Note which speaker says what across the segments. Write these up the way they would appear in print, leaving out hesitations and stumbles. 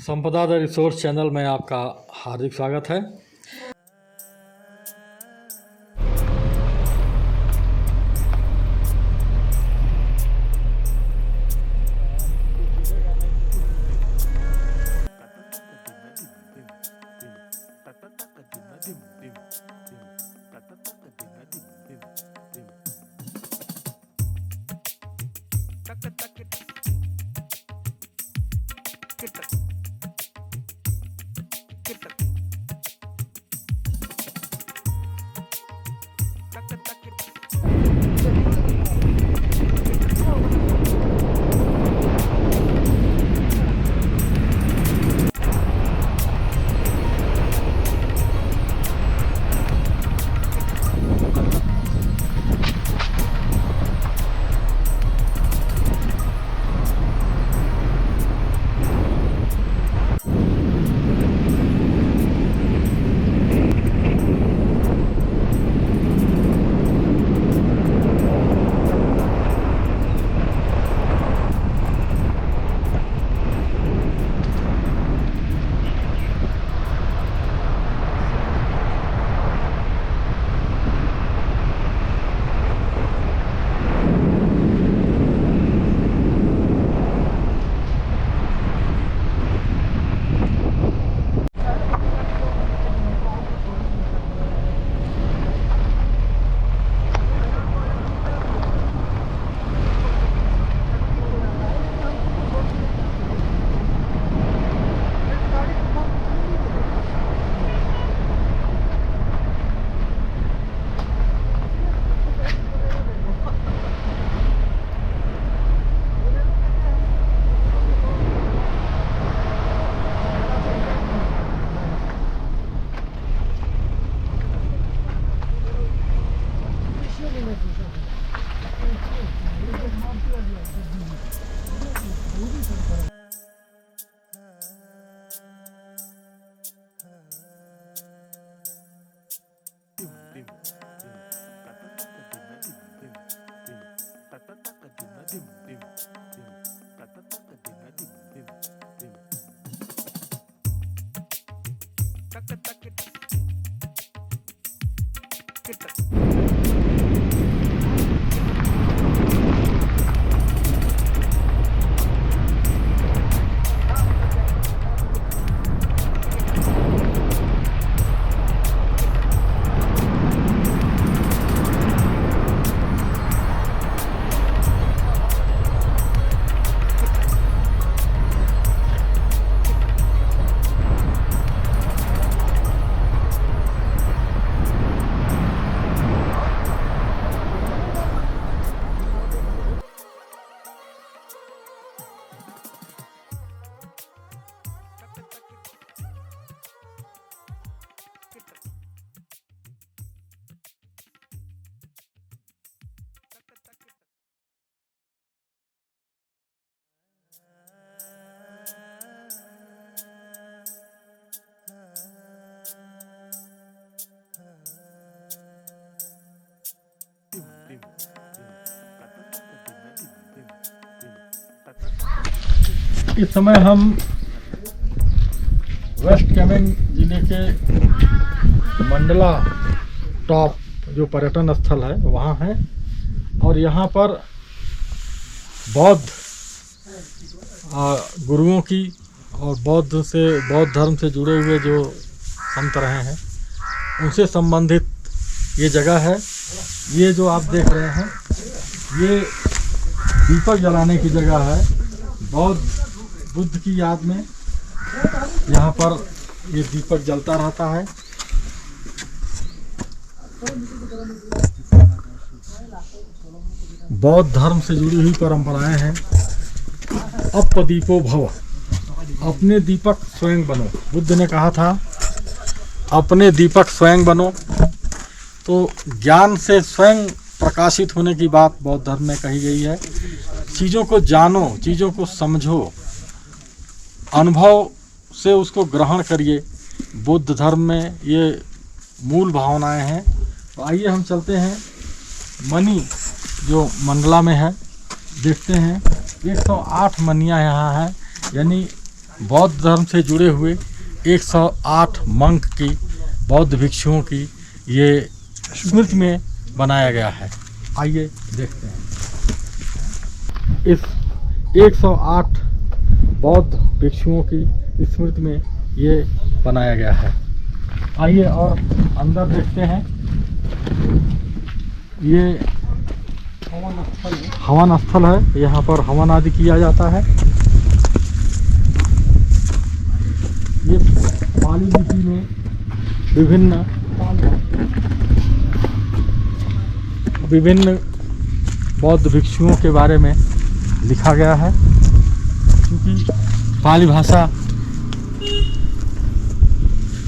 Speaker 1: संपदा the resource channel में आपका हार्दिक स्वागत है। इस समय हम वेस्ट कामेंग जिले के मंडला टॉप जो पर्यटन स्थल है वहाँ है और यहाँ पर बौद्ध गुरुओं की और बौद्ध धर्म से जुड़े हुए जो संत रहे हैं उनसे संबंधित ये जगह है। ये जो आप देख रहे हैं ये दीपक जलाने की जगह है। बौद्ध बुद्ध की याद में यहाँ पर ये दीपक जलता रहता है। बौद्ध धर्म से जुड़ी हुई परंपराएं हैं। अपदीपो भव, अपने दीपक स्वयं बनो। बुद्ध ने कहा था अपने दीपक स्वयं बनो। तो ज्ञान से स्वयं प्रकाशित होने की बात बौद्ध धर्म में कही गई है। चीज़ों को जानो, चीज़ों को समझो, अनुभव से उसको ग्रहण करिए। बुद्ध धर्म में ये मूल भावनाएं हैं। तो आइए हम चलते हैं मनी जो मंडला में है, देखते हैं। 108 मनियाँ यहाँ हैं, यानी बौद्ध धर्म से जुड़े हुए 108 मंक की, बौद्ध भिक्षुओं की ये स्मृति में बनाया गया है। आइए देखते हैं। इस 108 बौद्ध भिक्षुओं की स्मृति में ये बनाया गया है। आइए और अंदर देखते हैं। ये हवन स्थल है, यहाँ पर हवन आदि किया जाता है। ये पाली लिपि में विभिन्न बौद्ध भिक्षुओं के बारे में लिखा गया है, क्योंकि पाली भाषा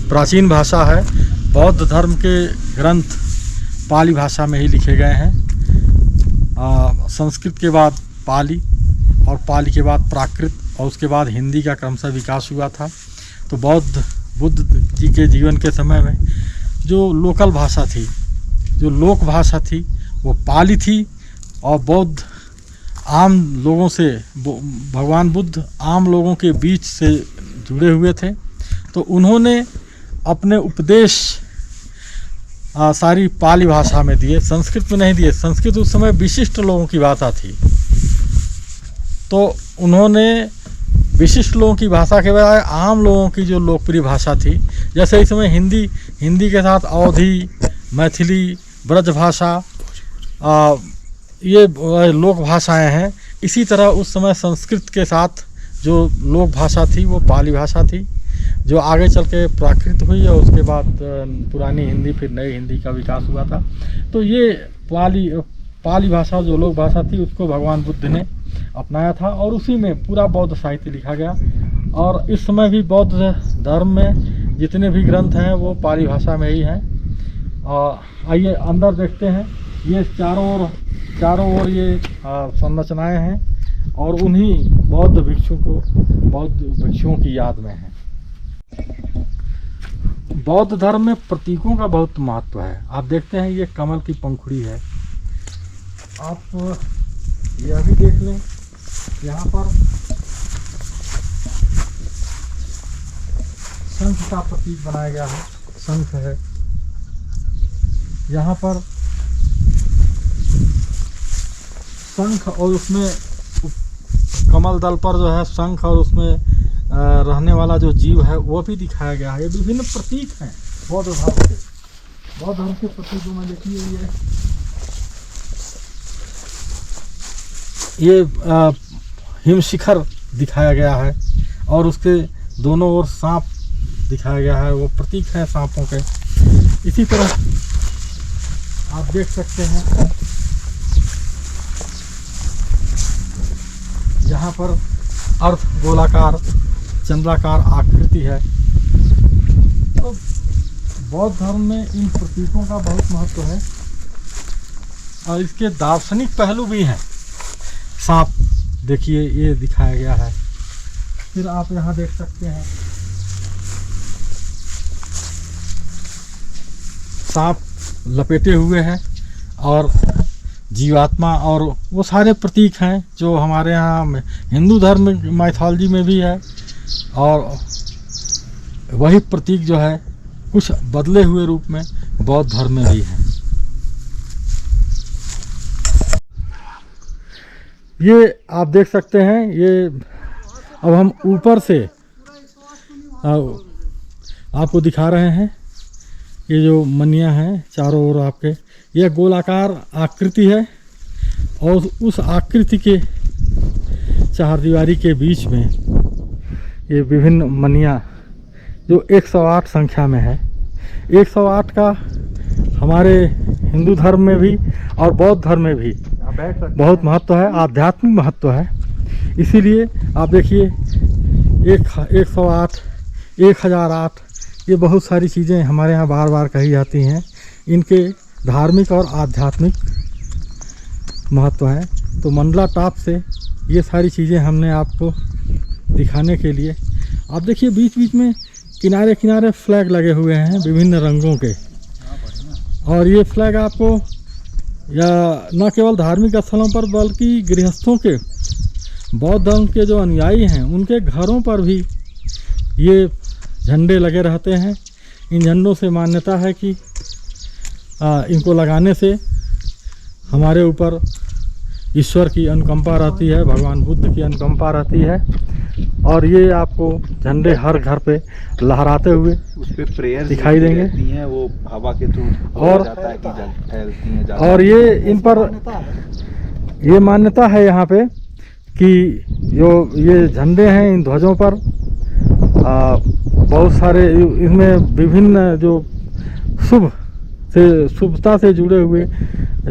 Speaker 1: प्राचीन भाषा है। बौद्ध धर्म के ग्रंथ पाली भाषा में ही लिखे गए हैं। संस्कृत के बाद पाली और पाली के बाद प्राकृत और उसके बाद हिंदी का क्रमशः विकास हुआ था। तो बुद्ध जी के जीवन के समय में जो लोकल भाषा थी, जो लोक भाषा थी, वो पाली थी। और बौद्ध आम लोगों से, भगवान बुद्ध आम लोगों के बीच से जुड़े हुए थे। तो उन्होंने अपने उपदेश सारी पाली भाषा में दिए, संस्कृत में नहीं दिए। संस्कृत उस समय विशिष्ट लोगों की भाषा थी, तो उन्होंने विशिष्ट लोगों की भाषा के बजाय आम लोगों की जो लोकप्रिय भाषा थी, जैसे इस समय हिंदी के साथ अवधी, मैथिली, ब्रज भाषा, ये लोक भाषाएं हैं। इसी तरह उस समय संस्कृत के साथ जो लोक भाषा थी वो पाली भाषा थी, जो आगे चल के प्राकृत हुई और उसके बाद पुरानी हिंदी, फिर नई हिंदी का विकास हुआ था। तो ये पाली भाषा जो लोक भाषा थी उसको भगवान बुद्ध ने अपनाया था और उसी में पूरा बौद्ध साहित्य लिखा गया। और इस समय भी बौद्ध धर्म में जितने भी ग्रंथ हैं वो पाली भाषा में ही हैं। आइए अंदर देखते हैं। ये चारों ओर ये संरचनाएं हैं और उन्हीं बौद्ध भिक्षुओं की याद में है। बौद्ध धर्म में प्रतीकों का बहुत महत्व है। आप देखते हैं ये कमल की पंखुड़ी है। आप यह भी देख लें, यहाँ पर शंख का प्रतीक बनाया गया है, शंख है। यहाँ पर शंख और उसमें कमल दल पर जो है शंख और उसमें रहने वाला जो जीव है वो भी दिखाया गया है। ये विभिन्न प्रतीक हैं बौद्ध धर्म के प्रतीकों में। देखिए ये हिमशिखर दिखाया गया है और उसके दोनों ओर सांप दिखाया गया है, वो प्रतीक हैं सांपों के। इसी तरह आप देख सकते हैं यहाँ पर अर्ध गोलाकार चंद्राकार आकृति है। तो बौद्ध धर्म में इन प्रतीकों का बहुत महत्व है और इसके दार्शनिक पहलू भी हैं। सांप देखिए ये दिखाया गया है। फिर आप यहाँ देख सकते हैं सांप लपेटे हुए हैं और जीवात्मा, और वो सारे प्रतीक हैं जो हमारे यहाँ हिंदू धर्म माइथोलॉजी में भी है। और वही प्रतीक जो है कुछ बदले हुए रूप में बौद्ध धर्म में भी है। ये आप देख सकते हैं। ये अब हम ऊपर से आपको दिखा रहे हैं। ये जो मनिया हैं चारों ओर आपके, यह गोलाकार आकृति है और उस आकृति के चारदीवारी के बीच में ये विभिन्न मनिया जो 108 संख्या में है। 108 का हमारे हिंदू धर्म में भी और बौद्ध धर्म में भी बहुत महत्व है, आध्यात्मिक महत्व है। इसीलिए आप देखिए 108, 1008, ये बहुत सारी चीज़ें हमारे यहाँ बार बार कही जाती हैं। इनके धार्मिक और आध्यात्मिक महत्व है। तो मंडला टॉप से ये सारी चीज़ें हमने आपको दिखाने के लिए, आप देखिए बीच बीच में किनारे किनारे फ्लैग लगे हुए हैं विभिन्न रंगों के। और ये फ्लैग आपको या न केवल धार्मिक स्थलों पर बल्कि गृहस्थों के, बौद्ध धर्म के जो अनुयायी हैं उनके घरों पर भी ये झंडे लगे रहते हैं। इन झंडों से मान्यता है कि इनको लगाने से हमारे ऊपर ईश्वर की अनुकंपा रहती है, भगवान बुद्ध की अनुकंपा रहती है। और ये आपको झंडे हर घर पे लहराते हुए
Speaker 2: उस पे प्रेयर
Speaker 1: दिखाई देंगे
Speaker 2: हैं, वो हवा के थ्रू
Speaker 1: और
Speaker 2: जाता है कि फैलती हैं
Speaker 1: और ये इन पर ये मान्यता है यहाँ पे कि जो ये झंडे हैं, इन ध्वजों पर बहुत सारे इनमें विभिन्न जो शुभता से जुड़े हुए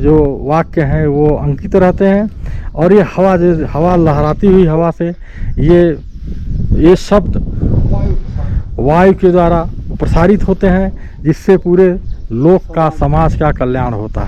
Speaker 1: जो वाक्य हैं वो अंकित रहते हैं। और ये हवा लहराती हुई हवा से ये शब्द वायु के द्वारा प्रसारित होते हैं, जिससे पूरे लोक का, समाज का कल्याण होता है।